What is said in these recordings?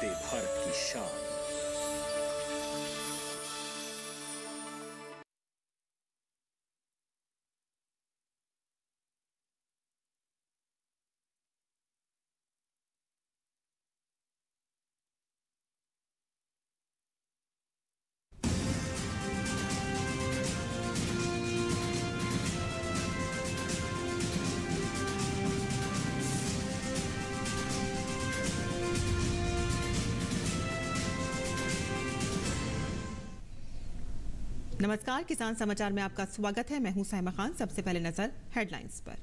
वंदे भारत की शान। नमस्कार, किसान समाचार में आपका स्वागत है। मैं हूं साइमा खान। सबसे पहले नजर हेडलाइंस पर।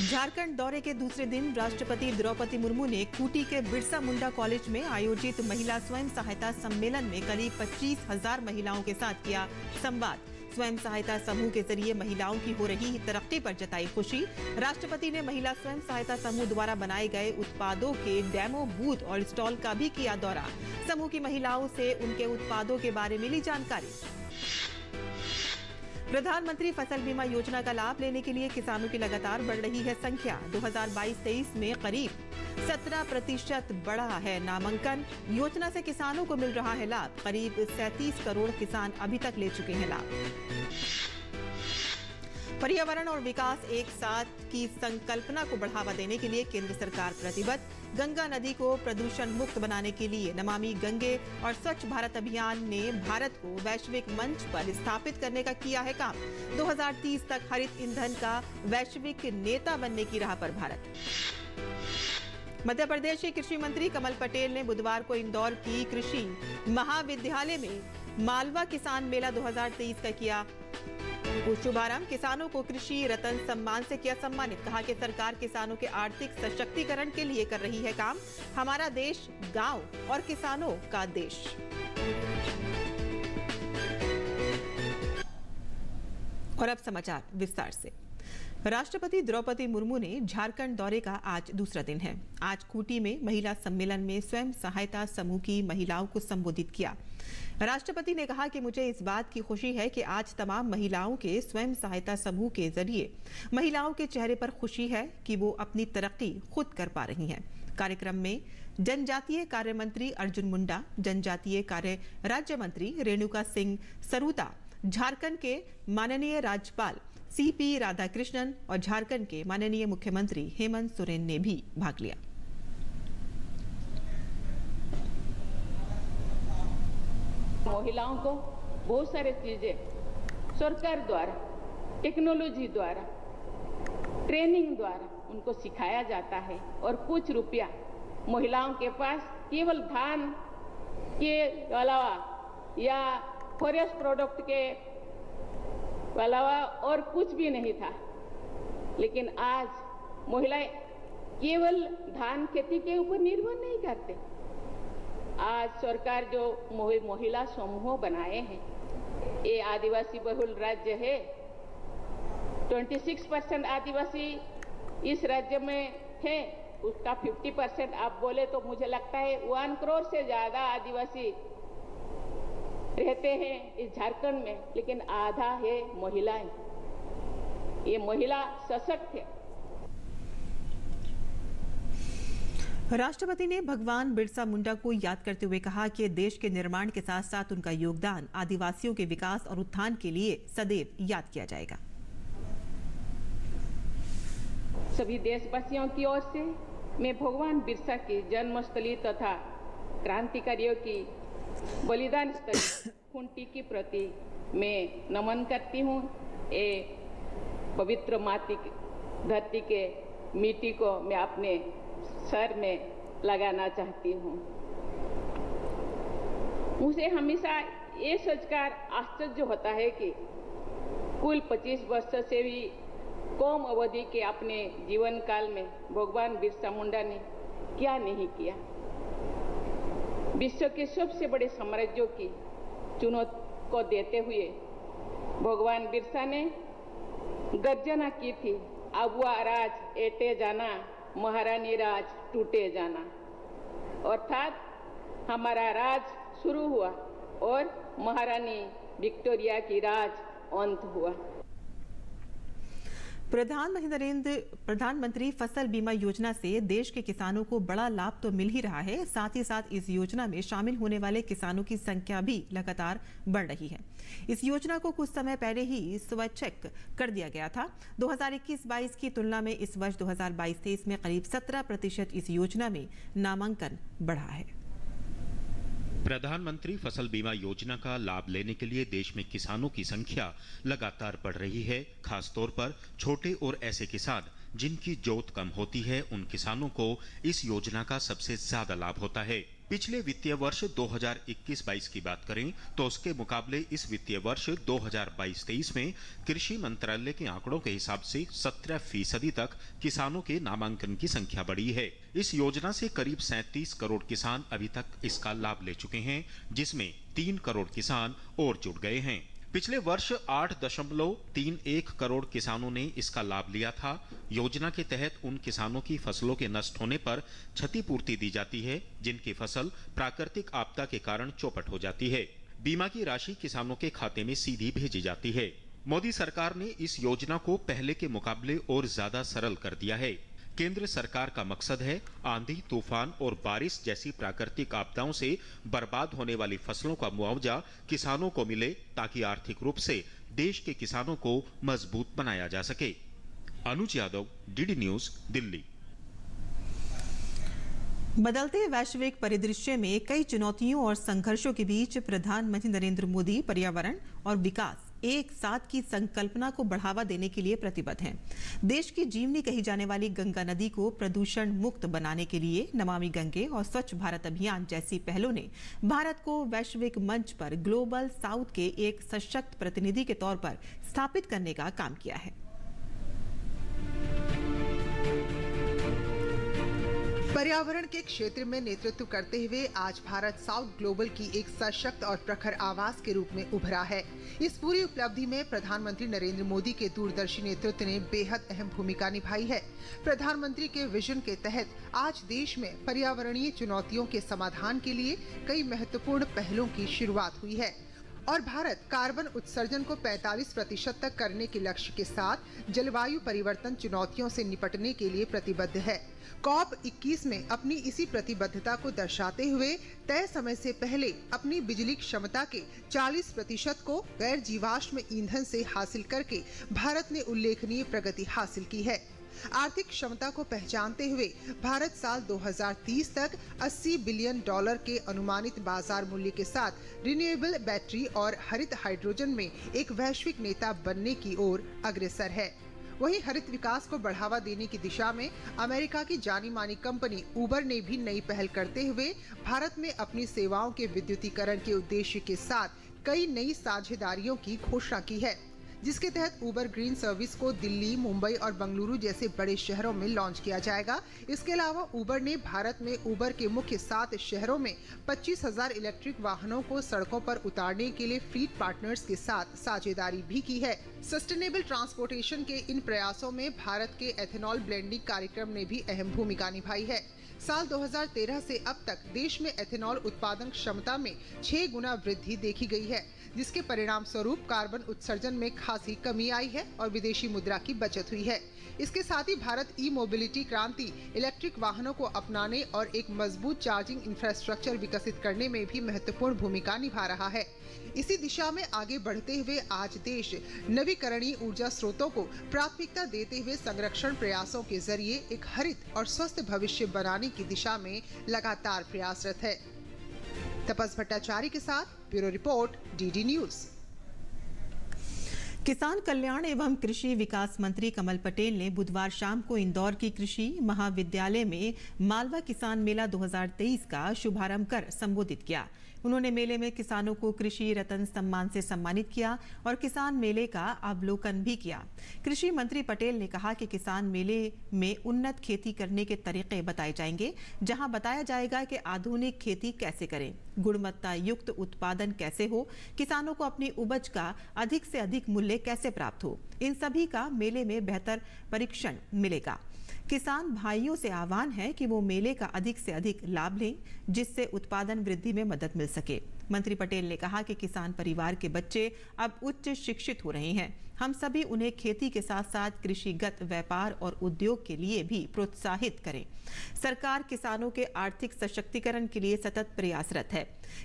झारखंड दौरे के दूसरे दिन राष्ट्रपति द्रौपदी मुर्मू ने खूंटी के बिरसा मुंडा कॉलेज में आयोजित महिला स्वयं सहायता सम्मेलन में करीब 25,000 महिलाओं के साथ किया संवाद। स्वयं सहायता समूह के जरिए महिलाओं की हो रही तरक्की पर जताई खुशी। राष्ट्रपति ने महिला स्वयं सहायता समूह द्वारा बनाए गए उत्पादों के डेमो बूथ और स्टॉल का भी किया दौरा। समूह की महिलाओं से उनके उत्पादों के बारे में ली जानकारी। प्रधानमंत्री फसल बीमा योजना का लाभ लेने के लिए किसानों की लगातार बढ़ रही है संख्या। 2022-23 में करीब 17% बढ़ा है नामांकन। योजना से किसानों को मिल रहा है लाभ। करीब 37 करोड़ किसान अभी तक ले चुके हैं लाभ। पर्यावरण और विकास एक साथ की संकल्पना को बढ़ावा देने के लिए केंद्र सरकार प्रतिबद्ध। गंगा नदी को प्रदूषण मुक्त बनाने के लिए नमामि गंगे और स्वच्छ भारत अभियान ने भारत को वैश्विक मंच पर स्थापित करने का किया है काम। 2030 तक हरित ईंधन का वैश्विक नेता बनने की राह पर भारत। मध्य प्रदेश के कृषि मंत्री कमल पटेल ने बुधवार को इंदौर की कृषि महाविद्यालय में मालवा किसान मेला 2023 का किया शुभारंभ। किसानों को कृषि रत्न सम्मान से किया सम्मानित। कहा कि सरकार किसानों के आर्थिक सशक्तिकरण के लिए कर रही है काम। हमारा देश गांव और किसानों का देश। और अब समाचार विस्तार से। राष्ट्रपति द्रौपदी मुर्मू ने झारखंड दौरे का आज दूसरा दिन है। आज खूंटी में महिला सम्मेलन में स्वयं सहायता समूह की महिलाओं को संबोधित किया। राष्ट्रपति ने कहा कि मुझे इस बात की खुशी है कि आज तमाम महिलाओं के स्वयं सहायता समूह के जरिए महिलाओं के चेहरे पर खुशी है कि वो अपनी तरक्की खुद कर पा रही हैं। कार्यक्रम में जनजातीय कार्य मंत्री अर्जुन मुंडा, जनजातीय कार्य राज्य मंत्री रेणुका सिंह सरूता, झारखंड के माननीय राज्यपाल सीपी राधाकृष्णन और झारखंड के माननीय मुख्यमंत्री हेमंत सोरेन ने भी भाग लिया। महिलाओं को बहुत सारे चीजें सरकार द्वारा, टेक्नोलॉजी द्वारा, ट्रेनिंग द्वारा उनको सिखाया जाता है और कुछ रुपया महिलाओं के पास केवल धान के अलावा या फॉरेस्ट प्रोडक्ट के अलावा और कुछ भी नहीं था। लेकिन आज महिलाएं केवल धान खेती के ऊपर निर्भर नहीं करते। आज सरकार जो महिला समूह बनाए हैं, ये आदिवासी बहुल राज्य है। 26% आदिवासी इस राज्य में है, उसका 50% आप बोले तो मुझे लगता है 1 करोड़ से ज्यादा आदिवासी रहते हैं इस झारखंड में, लेकिन आधा है महिलाएं। ये महिला सशक्त है। राष्ट्रपति ने भगवान बिरसा मुंडा को याद करते हुए कहा कि देश के निर्माण के साथ साथ उनका योगदान आदिवासियों के विकास और उत्थान के लिए सदैव याद किया जाएगा। सभी देशवासियों की ओर से मैं भगवान बिरसा की जन्मस्थली तथा क्रांतिकारियों की बलिदान स्थली खूंटी की प्रति मैं नमन करती हूँ। ये पवित्र माटी धरती के मिट्टी को मैं अपने सर में लगाना चाहती हूँ। मुझे हमेशा ये सोचकर आश्चर्य होता है कि कुल 25 वर्ष से भी कम अवधि के अपने जीवन काल में भगवान बिरसा मुंडा ने क्या नहीं किया। विश्व के सबसे बड़े साम्राज्यों की चुनौती को देते हुए भगवान बिरसा ने गर्जना की थी, अबुआ राज एटे जाना, महारानी राज टूटे जाना। अर्थात हमारा राज शुरू हुआ और महारानी विक्टोरिया की राज अंत हुआ। प्रधानमंत्री फसल बीमा योजना से देश के किसानों को बड़ा लाभ तो मिल ही रहा है, साथ ही साथ इस योजना में शामिल होने वाले किसानों की संख्या भी लगातार बढ़ रही है। इस योजना को कुछ समय पहले ही स्वैच्छिक कर दिया गया था। 2021-22 की तुलना में इस वर्ष 2022-23 में करीब 17% इस योजना में नामांकन बढ़ा है। प्रधानमंत्री फसल बीमा योजना का लाभ लेने के लिए देश में किसानों की संख्या लगातार बढ़ रही है। खासतौर पर छोटे और ऐसे किसान जिनकी जोत कम होती है, उन किसानों को इस योजना का सबसे ज्यादा लाभ होता है। पिछले वित्तीय वर्ष 2021-22 की बात करें तो उसके मुकाबले इस वित्तीय वर्ष 2022-23 में कृषि मंत्रालय के आंकड़ों के हिसाब से 17% तक किसानों के नामांकन की संख्या बढ़ी है। इस योजना से करीब 37 करोड़ किसान अभी तक इसका लाभ ले चुके हैं, जिसमें 3 करोड़ किसान और जुड़ गए हैं। पिछले वर्ष 8.31 करोड़ किसानों ने इसका लाभ लिया था। योजना के तहत उन किसानों की फसलों के नष्ट होने पर क्षतिपूर्ति दी जाती है, जिनकी फसल प्राकृतिक आपदा के कारण चौपट हो जाती है। बीमा की राशि किसानों के खाते में सीधी भेजी जाती है। मोदी सरकार ने इस योजना को पहले के मुकाबले और ज्यादा सरल कर दिया है। केंद्र सरकार का मकसद है आंधी, तूफान और बारिश जैसी प्राकृतिक आपदाओं से बर्बाद होने वाली फसलों का मुआवजा किसानों को मिले, ताकि आर्थिक रूप से देश के किसानों को मजबूत बनाया जा सके। अनुज यादव, डीडी न्यूज, दिल्ली। बदलते वैश्विक परिदृश्य में कई चुनौतियों और संघर्षों के बीच प्रधानमंत्री नरेंद्र मोदी पर्यावरण और विकास एक साथ की संकल्पना को बढ़ावा देने के लिए प्रतिबद्ध हैं। देश की जीवनी कही जाने वाली गंगा नदी को प्रदूषण मुक्त बनाने के लिए नमामि गंगे और स्वच्छ भारत अभियान जैसी पहलों ने भारत को वैश्विक मंच पर ग्लोबल साउथ के एक सशक्त प्रतिनिधि के तौर पर स्थापित करने का काम किया है। पर्यावरण के क्षेत्र में नेतृत्व करते हुए आज भारत साउथ ग्लोबल की एक सशक्त और प्रखर आवाज के रूप में उभरा है। इस पूरी उपलब्धि में प्रधानमंत्री नरेंद्र मोदी के दूरदर्शी नेतृत्व ने बेहद अहम भूमिका निभाई है। प्रधानमंत्री के विजन के तहत आज देश में पर्यावरणीय चुनौतियों के समाधान के लिए कई महत्वपूर्ण पहलों की शुरुआत हुई है और भारत कार्बन उत्सर्जन को 45% तक करने के लक्ष्य के साथ जलवायु परिवर्तन चुनौतियों से निपटने के लिए प्रतिबद्ध है। COP21 में अपनी इसी प्रतिबद्धता को दर्शाते हुए तय समय से पहले अपनी बिजली क्षमता के 40% को गैर जीवाश्म ईंधन से हासिल करके भारत ने उल्लेखनीय प्रगति हासिल की है। आर्थिक क्षमता को पहचानते हुए भारत साल 2030 तक $80 बिलियन के अनुमानित बाजार मूल्य के साथ रिन्यूएबल बैटरी और हरित हाइड्रोजन में एक वैश्विक नेता बनने की ओर अग्रसर है। वहीं हरित विकास को बढ़ावा देने की दिशा में अमेरिका की जानी मानी कंपनी उबर ने भी नई पहल करते हुए भारत में अपनी सेवाओं के विद्युतीकरण के उद्देश्य के साथ कई नई साझेदारियों की घोषणा की है, जिसके तहत उबर ग्रीन सर्विस को दिल्ली, मुंबई और बेंगलुरु जैसे बड़े शहरों में लॉन्च किया जाएगा। इसके अलावा उबर ने भारत में उबर के मुख्य 7 शहरों में 25,000 इलेक्ट्रिक वाहनों को सड़कों पर उतारने के लिए फ्लीट पार्टनर्स के साथ साझेदारी भी की है। सस्टेनेबल ट्रांसपोर्टेशन के इन प्रयासों में भारत के एथेनॉल ब्लेंडिंग कार्यक्रम ने भी अहम भूमिका निभाई है। साल 2013 से अब तक देश में एथेनॉल उत्पादन क्षमता में 6 गुना वृद्धि देखी गई है, जिसके परिणाम स्वरूप कार्बन उत्सर्जन में खासी कमी आई है और विदेशी मुद्रा की बचत हुई है। इसके साथ ही भारत ई मोबिलिटी क्रांति, इलेक्ट्रिक वाहनों को अपनाने और एक मजबूत चार्जिंग इंफ्रास्ट्रक्चर विकसित करने में भी महत्वपूर्ण भूमिका निभा रहा है। इसी दिशा में आगे बढ़ते हुए आज देश नवीकरणीय ऊर्जा स्रोतों को प्राथमिकता देते हुए संरक्षण प्रयासों के जरिए एक हरित और स्वस्थ भविष्य बनाने की दिशा में लगातार प्रयासरत है। तपस भट्टाचार्य के साथ ब्यूरो रिपोर्ट, डीडी न्यूज। किसान कल्याण एवं कृषि विकास मंत्री कमल पटेल ने बुधवार शाम को इंदौर की कृषि महाविद्यालय में मालवा किसान मेला 2023 का शुभारंभ कर संबोधित किया। उन्होंने मेले में किसानों को कृषि रत्न सम्मान से सम्मानित किया और किसान मेले का अवलोकन भी किया। कृषि मंत्री पटेल ने कहा कि किसान मेले में उन्नत खेती करने के तरीके बताए जाएंगे, जहां बताया जाएगा कि आधुनिक खेती कैसे करें, गुणवत्ता युक्त उत्पादन कैसे हो, किसानों को अपनी उपज का अधिक से अधिक मूल्य कैसे प्राप्त हो। इन सभी का मेले में बेहतर परीक्षण मिलेगा। किसान भाइयों से आह्वान है कि वो मेले का अधिक से अधिक लाभ लें, जिससे उत्पादन वृद्धि में मदद मिल सके। मंत्री पटेल ने कहा कि किसान परिवार के बच्चे अब उच्च शिक्षित हो रहे हैं। हम सभी उन्हें खेती के साथ साथ कृषिगत व्यापार और उद्योग के लिए भी प्रोत्साहित करें। सरकार किसानों के आर्थिक सशक्तिकरण के लिए सतत प्रयासरत है।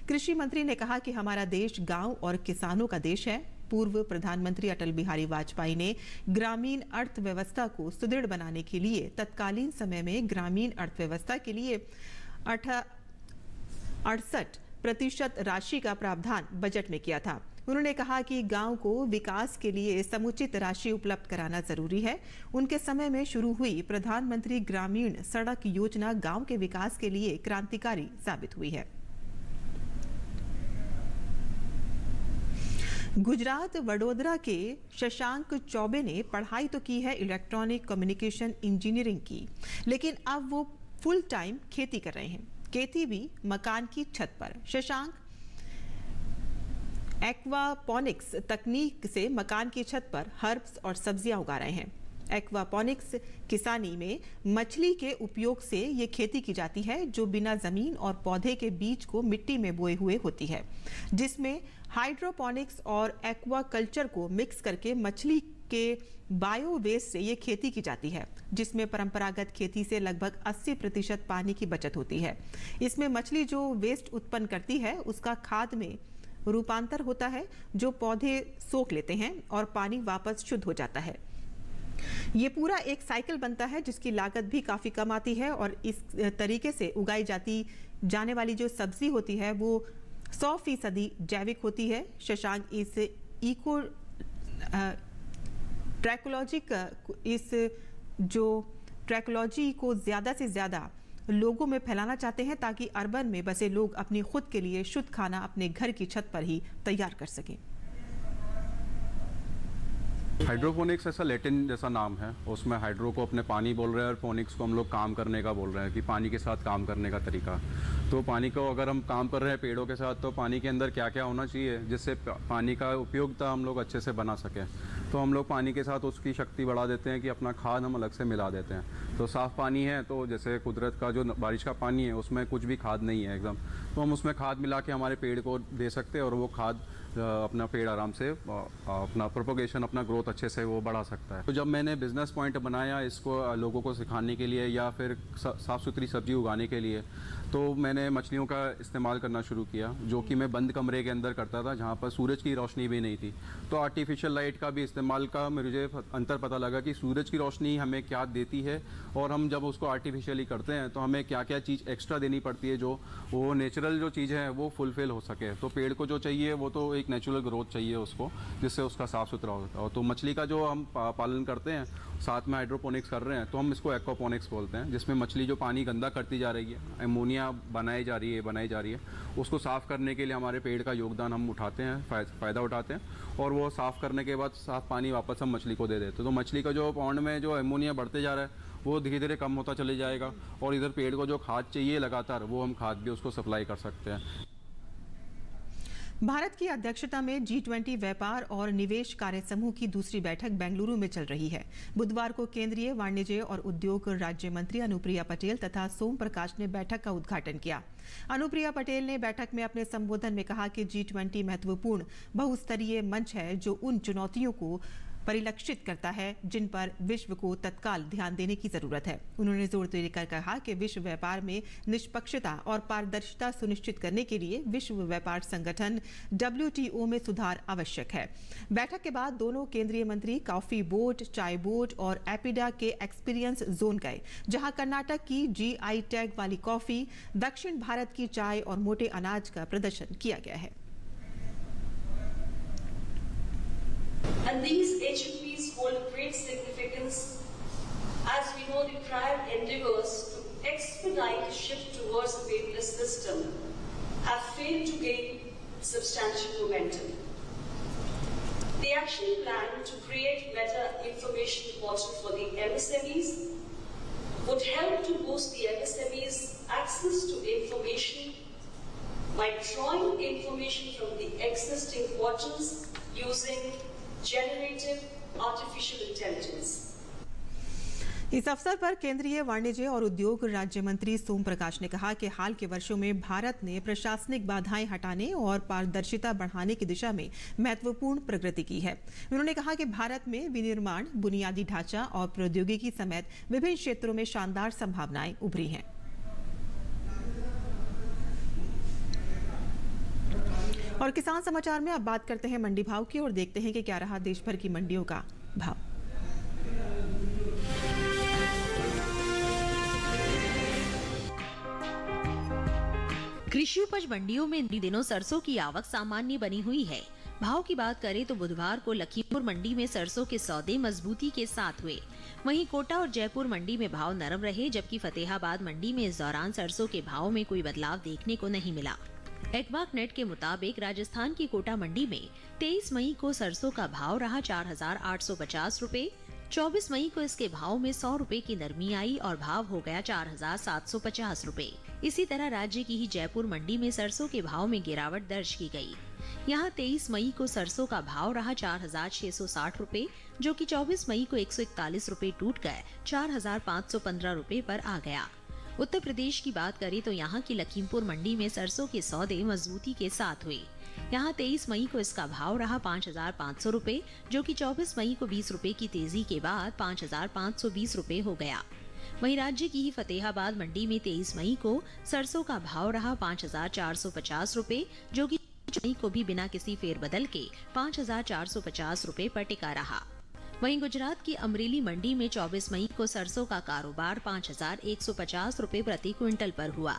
कृषि मंत्री ने कहा कि हमारा देश गांव और किसानों का देश है। पूर्व प्रधानमंत्री अटल बिहारी वाजपेयी ने ग्रामीण अर्थव्यवस्था को सुदृढ़ बनाने के लिए तत्कालीन समय में ग्रामीण अर्थव्यवस्था के लिए 68% राशि का प्रावधान बजट में किया था। उन्होंने कहा कि गांव को विकास के लिए समुचित राशि उपलब्ध कराना जरूरी है। उनके समय में शुरू हुई प्रधानमंत्री ग्रामीण सड़क योजना गांव के विकास के लिए क्रांतिकारी साबित हुई है। गुजरात वडोदरा के शशांक चौबे ने पढ़ाई तो की है इलेक्ट्रॉनिक कम्युनिकेशन इंजीनियरिंग की, लेकिन अब वो फुल टाइम खेती कर रहे हैं। खेती भी मकान की छत पर। शशांक एक्वापॉनिक्स तकनीक से मकान की छत पर हर्ब्स और सब्जियां उगा रहे हैं। एक्वापॉनिक्स किसानी में मछली के उपयोग से ये खेती की जाती है, जो बिना जमीन और पौधे के बीज को मिट्टी में बोए हुए होती है, जिसमें हाइड्रोपोनिक्स और एक्वाकल्चर को मिक्स करके मछली के बायो वेस्ट से ये खेती की जाती है, जिसमें परंपरागत खेती से लगभग 80% पानी की बचत होती है। इसमें मछली जो वेस्ट उत्पन्न करती है उसका खाद में रूपांतर होता है, जो पौधे सोख लेते हैं और पानी वापस शुद्ध हो जाता है। ये पूरा एक साइकिल बनता है जिसकी लागत भी काफ़ी कम आती है और इस तरीके से उगाई जाने वाली जो सब्जी होती है वो 100% जैविक होती है। शशांक इस इको ट्रैकोलॉजी को ज़्यादा से ज़्यादा लोगों में फैलाना चाहते हैं, ताकि अर्बन में बसे लोग अपनी खुद के लिए शुद्ध खाना अपने घर की छत पर ही तैयार कर सकें। हाइड्रोपोनिक्स ऐसा लैटिन जैसा नाम है, उसमें हाइड्रो को अपने पानी बोल रहे हैं और पोनिक्स को हम लोग काम करने का बोल रहे हैं कि पानी के साथ काम करने का तरीका। तो पानी को अगर हम काम कर रहे हैं पेड़ों के साथ, तो पानी के अंदर क्या क्या होना चाहिए जिससे पानी का उपयोगिता हम लोग अच्छे से बना सकें। तो हम लोग पानी के साथ उसकी शक्ति बढ़ा देते हैं कि अपना खाद हम अलग से मिला देते हैं। तो साफ़ पानी है, तो जैसे कुदरत का जो बारिश का पानी है उसमें कुछ भी खाद नहीं है एकदम, तो हम उसमें खाद मिला के हमारे पेड़ को दे सकते हैं और वो खाद अपना पेड़ आराम से अपना प्रोपोगेशन, अपना ग्रोथ अच्छे से वो बढ़ा सकता है। तो जब मैंने बिज़नेस पॉइंट बनाया इसको लोगों को सिखाने के लिए या फिर साफ़ सुथरी सब्जी उगाने के लिए, तो मैंने मछलियों का इस्तेमाल करना शुरू किया, जो कि मैं बंद कमरे के अंदर करता था जहाँ पर सूरज की रोशनी भी नहीं थी। तो आर्टिफिशियल लाइट का भी इस्तेमाल का मुझे अंतर पता लगा कि सूरज की रोशनी हमें क्या देती है और हम जब उसको आर्टिफिशियली करते हैं तो हमें क्या क्या चीज़ एक्स्ट्रा देनी पड़ती है, जो वो नेचुरल जो चीज़ है वो फुलफिल हो सके। तो पेड़ को जो चाहिए वो तो एक नेचुरल ग्रोथ चाहिए उसको, जिससे उसका साफ़ सुथरा होता है। तो मछली का जो हम पालन करते हैं साथ में हाइड्रोपोनिक्स कर रहे हैं, तो हम इसको एक्वापोनिक्स बोलते हैं, जिसमें मछली जो पानी गंदा करती जा रही है, एमोनिया बनाई जा रही है, उसको साफ़ करने के लिए हमारे पेड़ का योगदान हम उठाते हैं, फ़ायदा उठाते हैं और वो साफ़ करने के बाद साफ़ पानी वापस हम मछली को दे देते हैं। तो मछली का जो पॉन्ड में जो एमोनिया बढ़ते जा रहा है वो धीरे धीरे कम होता चले जाएगा और इधर पेड़ को जो खाद चाहिए लगातार वो हम खाद भी उसको सप्लाई कर सकते हैं। भारत की अध्यक्षता में G20 व्यापार और निवेश कार्य समूह की दूसरी बैठक बेंगलुरु में चल रही है। बुधवार को केंद्रीय वाणिज्य और उद्योग राज्य मंत्री अनुप्रिया पटेल तथा सोम प्रकाश ने बैठक का उद्घाटन किया। अनुप्रिया पटेल ने बैठक में अपने संबोधन में कहा कि G20 महत्वपूर्ण बहुस्तरीय मंच है, जो उन चुनौतियों को परिलक्षित करता है जिन पर विश्व को तत्काल ध्यान देने की जरूरत है। उन्होंने जोर देकर कहा कि विश्व व्यापार में निष्पक्षता और पारदर्शिता सुनिश्चित करने के लिए विश्व व्यापार संगठन WTO में सुधार आवश्यक है। बैठक के बाद दोनों केंद्रीय मंत्री कॉफी बोट, चाय बोट और एपिडा के एक्सपीरियंस जोन गए, जहां कर्नाटक की GI टैग वाली कॉफी, दक्षिण भारत की चाय और मोटे अनाज का प्रदर्शन किया गया है। And these HMPs hold great significance, as we know the prior endeavors to expedite the shift towards a paperless system have failed to gain substantial momentum. The action plan to create better information portal for the MSMEs would help to boost the MSMEs' access to information by drawing information from the existing portals using generative artificial intelligence. इस अवसर पर केंद्रीय वाणिज्य और उद्योग राज्य मंत्री सोम प्रकाश ने कहा कि हाल के वर्षों में भारत ने प्रशासनिक बाधाएं हटाने और पारदर्शिता बढ़ाने की दिशा में महत्वपूर्ण प्रगति की है। उन्होंने कहा कि भारत में विनिर्माण, बुनियादी ढांचा और प्रौद्योगिकी समेत विभिन्न क्षेत्रों में शानदार संभावनाएं उभरी हैं। और किसान समाचार में अब बात करते हैं मंडी भाव की और देखते हैं कि क्या रहा देश भर की मंडियों का भाव। कृषि उपज मंडियों में इन दिनों सरसों की आवक सामान्य बनी हुई है। भाव की बात करें तो बुधवार को लखीमपुर मंडी में सरसों के सौदे मजबूती के साथ हुए। वहीं कोटा और जयपुर मंडी में भाव नरम रहे, जबकि फतेहाबाद मंडी में इस दौरान सरसों के भाव में कोई बदलाव देखने को नहीं मिला। एडवाक नेट के मुताबिक राजस्थान की कोटा मंडी में 23 मई को सरसों का भाव रहा 4,850 रुपए। 24 मई को इसके भाव में 100 रुपए की नरमी आई और भाव हो गया 4,750 रुपए। इसी तरह राज्य की ही जयपुर मंडी में सरसों के भाव में गिरावट दर्ज की गई। यहाँ 23 मई को सरसों का भाव रहा 4,660 रुपए, जो कि 24 मई को 141 रुपए टूट कर 4,515 रुपए पर आ गया। उत्तर प्रदेश की बात करें तो यहाँ की लखीमपुर मंडी में सरसों के सौदे मजबूती के साथ हुए। यहाँ 23 मई को इसका भाव रहा 5,500 रुपए, जो कि 24 मई को 20 रुपए की तेजी के बाद 5,520 रुपए हो गया। वहीं राज्य की ही फतेहाबाद मंडी में 23 मई को सरसों का भाव रहा 5,450 रुपए, जो कि मई को भी बिना किसी फेरबदल के 5,450 रुपए पर टिका रहा। वहीं गुजरात की अमरेली मंडी में 24 मई को सरसों का कारोबार 5,150 रुपए प्रति क्विंटल पर हुआ।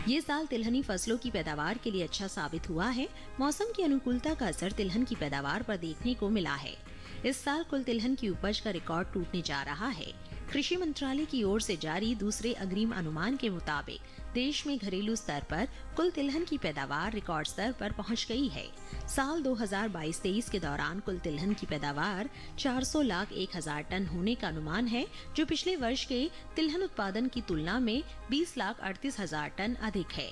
ये साल तिलहनी फसलों की पैदावार के लिए अच्छा साबित हुआ है। मौसम की अनुकूलता का असर तिलहन की पैदावार पर देखने को मिला है। इस साल कुल तिलहन की उपज का रिकॉर्ड टूटने जा रहा है। कृषि मंत्रालय की ओर से जारी दूसरे अग्रिम अनुमान के मुताबिक देश में घरेलू स्तर पर कुल तिलहन की पैदावार रिकॉर्ड स्तर पर पहुंच गई है। साल 2022-23 के दौरान कुल तिलहन की पैदावार 400,01,000 टन होने का अनुमान है, जो पिछले वर्ष के तिलहन उत्पादन की तुलना में 20,38,000 टन अधिक है।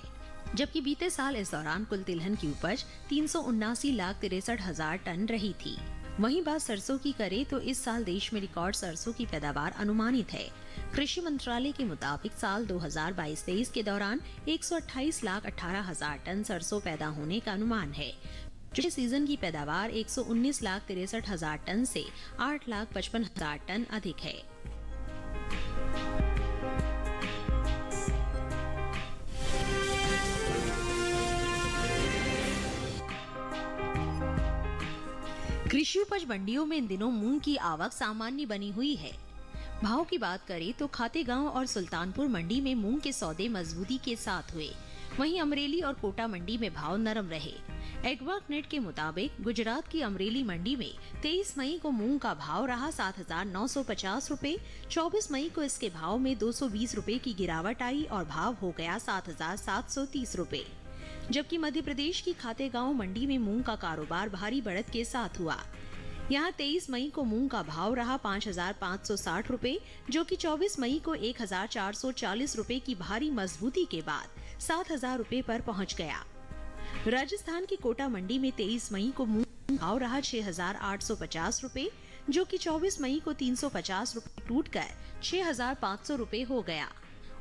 जबकि बीते साल इस दौरान कुल तिलहन की उपज 379,63,000 टन रही थी। वहीं बात सरसों की करें तो इस साल देश में रिकॉर्ड सरसों की पैदावार अनुमानित है। कृषि मंत्रालय के मुताबिक साल 2022-23 के दौरान 128,18,000 टन सरसों पैदा होने का अनुमान है। पिछले सीजन की पैदावार 119,63,000 टन से 8,55,000 टन अधिक है। कृषि उपज मंडियों में इन दिनों मूंग की आवक सामान्य बनी हुई है। भाव की बात करें तो खातेगांव और सुल्तानपुर मंडी में मूंग के सौदे मजबूती के साथ हुए। वहीं अमरेली और कोटा मंडी में भाव नरम रहे। एडवाक नेट के मुताबिक गुजरात की अमरेली मंडी में 23 मई को मूंग का भाव रहा 7,950 रुपए। 24 मई को इसके भाव में 220 रुपए की गिरावट आई और भाव हो गया 7,730 रुपए। जबकि मध्य प्रदेश की खातेगांव मंडी में मूंग का कारोबार भारी बढ़त के साथ हुआ। यहाँ 23 मई को मूंग का भाव रहा 5,560 रुपए, जो कि 24 मई को 1,440 रुपए की भारी मजबूती के बाद 7,000 रुपए पर पहुंच गया। राजस्थान की कोटा मंडी में 23 मई को मूंग भाव रहा 6,850 रुपए, जो कि 24 मई को 350 रुपए टूटकर 6,500 रुपए हो गया।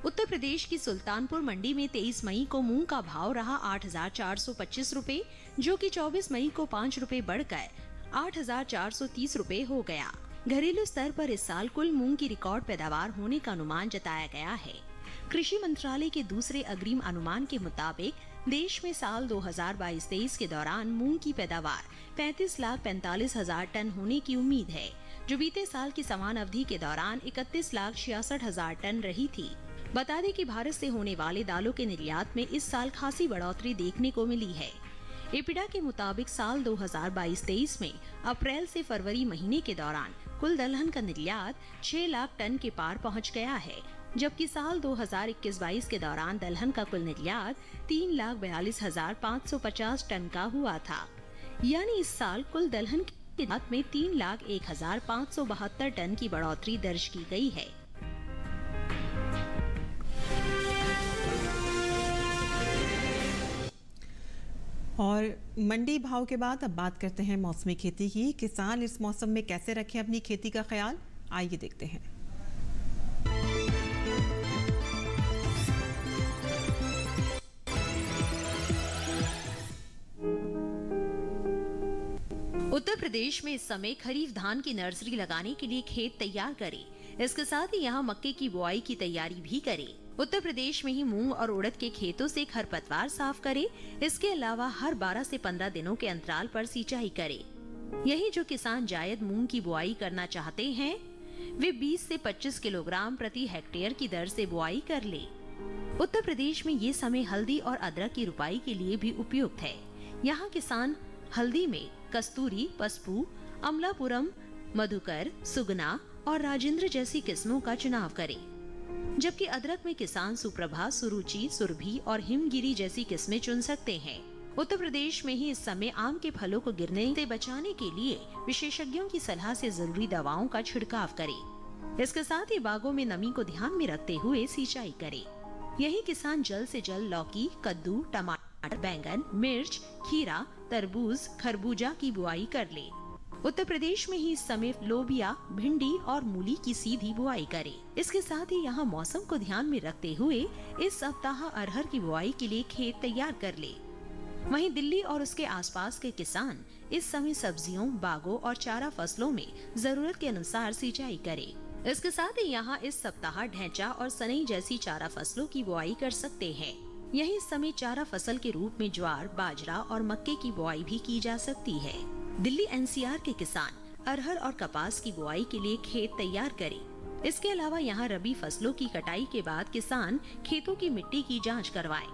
उत्तर प्रदेश की सुल्तानपुर मंडी में 23 मई को मूंग का भाव रहा 8,425 रुपए, जो कि 24 मई को 5 रुपए बढ़कर 8,430 रुपए हो गया। घरेलू स्तर पर इस साल कुल मूंग की रिकॉर्ड पैदावार होने का अनुमान जताया गया है। कृषि मंत्रालय के दूसरे अग्रिम अनुमान के मुताबिक देश में साल 2022-23 के दौरान मूंग की पैदावार 35,45,000 टन होने की उम्मीद है, जो बीते साल की समान अवधि के दौरान 31,66,000 टन रही थी। बता दें कि भारत से होने वाले दालों के निर्यात में इस साल खासी बढ़ोतरी देखने को मिली है। एपिडा के मुताबिक साल 2022-23 में अप्रैल से फरवरी महीने के दौरान कुल दलहन का निर्यात 6 लाख टन के पार पहुंच गया है, जबकि साल 2021-22 के दौरान दलहन का कुल निर्यात 3,42,550 टन का हुआ था। यानी इस साल कुल दलहन की निर्यात में 3,01,572 टन की बढ़ोतरी दर्ज की गई है। और मंडी भाव के बाद अब बात करते हैं मौसमी खेती की। किसान इस मौसम में कैसे रखें अपनी खेती का ख्याल, आइए देखते हैं। उत्तर प्रदेश में इस समय खरीफ धान की नर्सरी लगाने के लिए खेत तैयार करें। इसके साथ ही यहाँ मक्के की बुआई की तैयारी भी करें। उत्तर प्रदेश में ही मूंग और उड़द के खेतों से खरपतवार साफ करें। इसके अलावा हर 12 से 15 दिनों के अंतराल पर सिंचाई करें। यही जो किसान जायद मूंग की बुआई करना चाहते हैं, वे 20 से 25 किलोग्राम प्रति हेक्टेयर की दर से बुआई कर ले। उत्तर प्रदेश में ये समय हल्दी और अदरक की रुपाई के लिए भी उपयुक्त है। यहाँ किसान हल्दी में कस्तूरी, पसपू, अमलापुरम, मधुकर, सुगना और राजेंद्र जैसी किस्मों का चुनाव करें, जबकि अदरक में किसान सुप्रभा, सुरुचि, सुरभि और हिमगिरी जैसी किस्में चुन सकते हैं। उत्तर प्रदेश में ही इस समय आम के फलों को गिरने से बचाने के लिए विशेषज्ञों की सलाह से जरूरी दवाओं का छिड़काव करें। इसके साथ ही बागों में नमी को ध्यान में रखते हुए सिंचाई करें। यही किसान जल्द से जल्द लौकी, कद्दू, टमाटर, बैंगन, मिर्च, खीरा, तरबूज, खरबूजा की बुआई कर ले। उत्तर प्रदेश में ही इस समय लोबिया, भिंडी और मूली की सीधी बुआई करें। इसके साथ ही यहाँ मौसम को ध्यान में रखते हुए इस सप्ताह अरहर की बुआई के लिए खेत तैयार कर ले। वहीं दिल्ली और उसके आसपास के किसान इस समय सब्जियों, बागों और चारा फसलों में जरूरत के अनुसार सिंचाई करें। इसके साथ ही यहाँ इस सप्ताह ढैंचा और सनई जैसी चारा फसलों की बुआई कर सकते हैं। यही इस समय चारा फसल के रूप में ज्वार, बाजरा और मक्के की बुआई भी की जा सकती है। दिल्ली एनसीआर के किसान अरहर और कपास की बुआई के लिए खेत तैयार करें। इसके अलावा यहाँ रबी फसलों की कटाई के बाद किसान खेतों की मिट्टी की जांच करवाएं।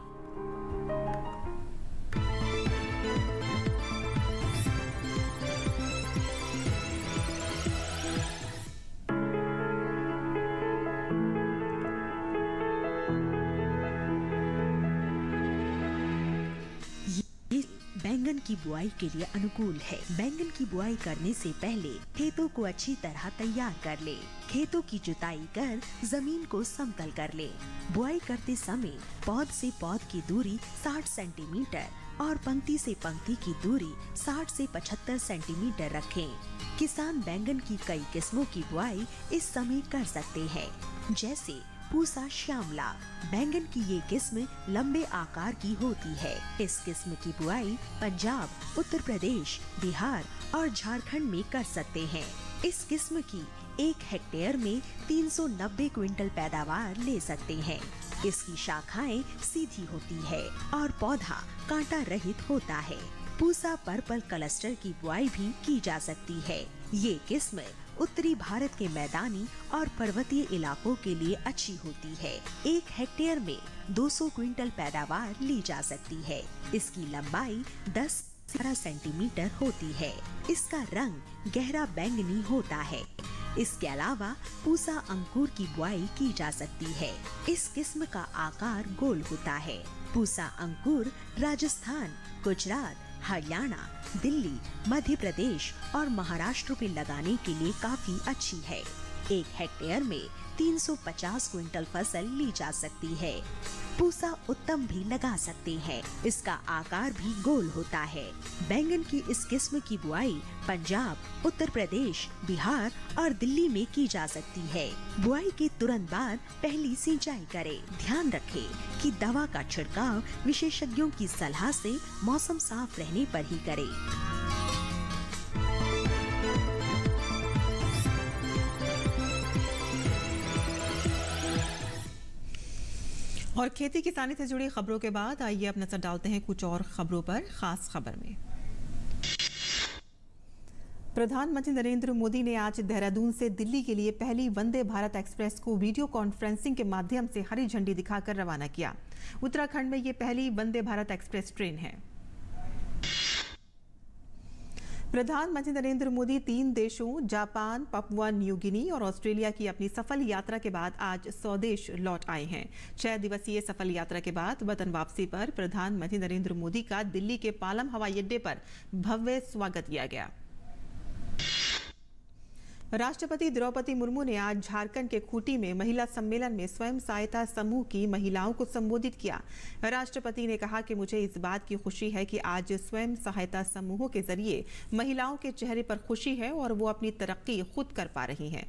बैंगन की बुआई के लिए अनुकूल है। बैंगन की बुआई करने से पहले खेतों को अच्छी तरह तैयार कर ले। खेतों की जुताई कर जमीन को समतल कर ले। बुआई करते समय पौध से पौध की दूरी 60 सेंटीमीटर और पंक्ति से पंक्ति की दूरी 60 से 75 सेंटीमीटर रखें। किसान बैंगन की कई किस्मों की बुआई इस समय कर सकते हैं, जैसे पूसा श्यामला। बैंगन की ये किस्म लंबे आकार की होती है। इस किस्म की बुआई पंजाब, उत्तर प्रदेश, बिहार और झारखंड में कर सकते हैं। इस किस्म की 1 हेक्टेयर में 390 क्विंटल पैदावार ले सकते हैं। इसकी शाखाएं सीधी होती है और पौधा कांटा रहित होता है। पूसा पर्पल क्लस्टर की बुआई भी की जा सकती है। ये किस्म उत्तरी भारत के मैदानी और पर्वतीय इलाकों के लिए अच्छी होती है। 1 हेक्टेयर में 200 क्विंटल पैदावार ली जा सकती है। इसकी लंबाई 10 से 12 सेंटीमीटर होती है। इसका रंग गहरा बैंगनी होता है। इसके अलावा पूसा अंकुर की बुआई की जा सकती है। इस किस्म का आकार गोल होता है। पूसा अंकुर राजस्थान, गुजरात, हरियाणा, दिल्ली, मध्य प्रदेश और महाराष्ट्र में लगाने के लिए काफी अच्छी है। 1 हेक्टेयर में 350 क्विंटल फसल ली जा सकती है। पूसा उत्तम भी लगा सकते हैं। इसका आकार भी गोल होता है। बैंगन की इस किस्म की बुआई पंजाब, उत्तर प्रदेश, बिहार और दिल्ली में की जा सकती है। बुआई के तुरंत बाद पहली सिंचाई करें। ध्यान रखें कि दवा का छिड़काव विशेषज्ञों की सलाह से मौसम साफ रहने पर ही करें। और खेती किसानी से जुड़ी खबरों के बाद आइए अब नजर डालते हैं कुछ और खबरों पर। खास खबर में प्रधानमंत्री नरेंद्र मोदी ने आज देहरादून से दिल्ली के लिए पहली वंदे भारत एक्सप्रेस को वीडियो कॉन्फ्रेंसिंग के माध्यम से हरी झंडी दिखाकर रवाना किया। उत्तराखंड में ये पहली वंदे भारत एक्सप्रेस ट्रेन है। प्रधानमंत्री नरेंद्र मोदी 3 देशों जापान, पपुआ न्यू गिनी और ऑस्ट्रेलिया की अपनी सफल यात्रा के बाद आज स्वदेश लौट आए हैं। 6 दिवसीय सफल यात्रा के बाद वतन वापसी पर प्रधानमंत्री नरेंद्र मोदी का दिल्ली के पालम हवाई अड्डे पर भव्य स्वागत किया गया। राष्ट्रपति द्रौपदी मुर्मू ने आज झारखंड के खूंटी में महिला सम्मेलन में स्वयं सहायता समूह की महिलाओं को संबोधित किया। राष्ट्रपति ने कहा कि मुझे इस बात की खुशी है कि आज स्वयं सहायता समूहों के जरिए महिलाओं के चेहरे पर खुशी है और वो अपनी तरक्की खुद कर पा रही हैं।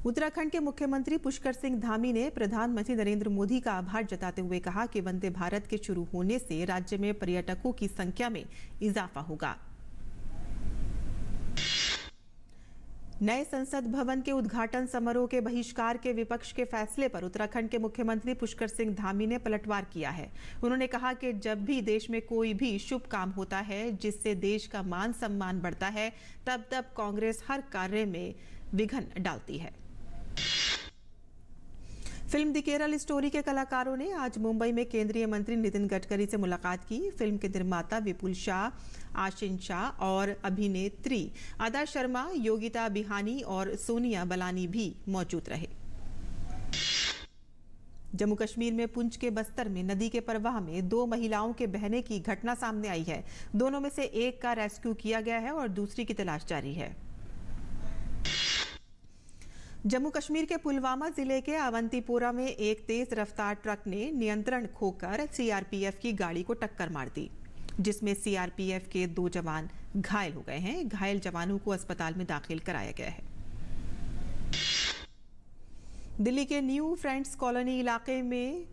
उत्तराखंड के मुख्यमंत्री पुष्कर सिंह धामी ने प्रधानमंत्री नरेंद्र मोदी का आभार जताते हुए कहा कि वंदे भारत के शुरू होने से राज्य में पर्यटकों की संख्या में इजाफा होगा। नए संसद भवन के उद्घाटन समारोह के बहिष्कार के विपक्ष के फैसले पर उत्तराखंड के मुख्यमंत्री पुष्कर सिंह धामी ने पलटवार किया है। उन्होंने कहा कि जब भी देश में कोई भी शुभ काम होता है जिससे देश का मान सम्मान बढ़ता है, तब कांग्रेस हर कार्य में विघ्न डालती है। फिल्म द केरल स्टोरी के कलाकारों ने आज मुंबई में केंद्रीय मंत्री नितिन गडकरी से मुलाकात की। फिल्म के निर्माता विपुल शाह, आशिन शाह और अभिनेत्री अदा शर्मा, योगिता बिहानी और सोनिया बलानी भी मौजूद रहे। जम्मू कश्मीर में पुंछ के बस्तर में नदी के प्रवाह में 2 महिलाओं के बहने की घटना सामने आई है। दोनों में से एक का रेस्क्यू किया गया है और दूसरी की तलाश जारी है। जम्मू कश्मीर के पुलवामा जिले के अवंतीपोरा में एक तेज रफ्तार ट्रक ने नियंत्रण खोकर सीआरपीएफ की गाड़ी को टक्कर मार दी, जिसमें सीआरपीएफ के 2 जवान घायल हो गए हैं। घायल जवानों को अस्पताल में दाखिल कराया गया है। दिल्ली के न्यू फ्रेंड्स कॉलोनी इलाके में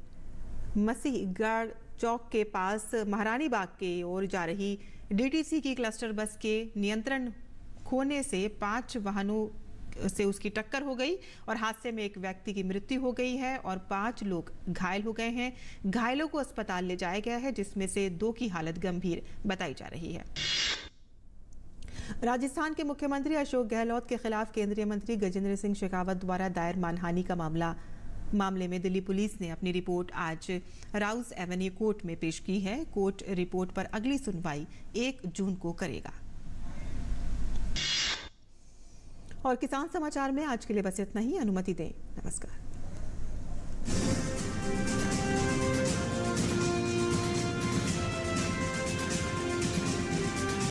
मसीहगढ़ चौक के पास महारानी बाग की ओर जा रही डीटीसी की क्लस्टर बस के नियंत्रण खोने से 5 वाहनों से उसकी टक्कर हो गई और हादसे में एक व्यक्ति की मृत्यु हो गई है और 5 लोग घायल हो गए हैं। घायलों को अस्पताल ले जाया गया है, जिसमें से 2 की हालत गंभीर बताई जा रही है। राजस्थान के मुख्यमंत्री अशोक गहलोत के खिलाफ केंद्रीय मंत्री गजेंद्र सिंह शेखावत द्वारा दायर मानहानि का मामले में दिल्ली पुलिस ने अपनी रिपोर्ट आज राउस एवेन्यू कोर्ट में पेश की है। कोर्ट रिपोर्ट पर अगली सुनवाई 1 जून को करेगा। और किसान समाचार में आज के लिए बस इतना ही। अनुमति दें। नमस्कार।